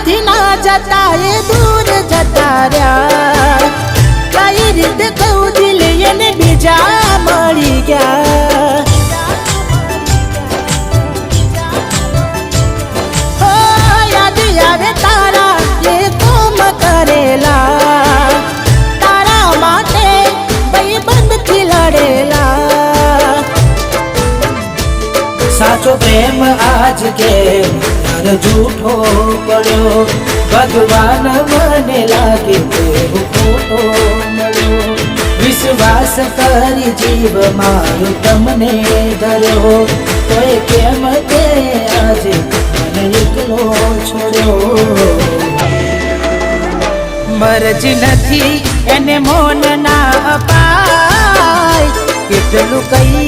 થી ના જતા એ દૂર જતા રહ્યા કઈ રીતે કહું દિલ એને બીજા મળી ગયા હો યાદ આવે તારા એ કોમ કરેલા તારા માટે ભાઈબંધ થી લડેલા સાચો પ્રેમ આજ કે झूठो पड़ो भगवान मने लागे खोटो मळ्यो विश्वास करी जीव मारो तमने धर्यो तो केम ते आज मने एकलो छोड्यो मरजी નથી એને મોન ના અપાય કેટલું કઈ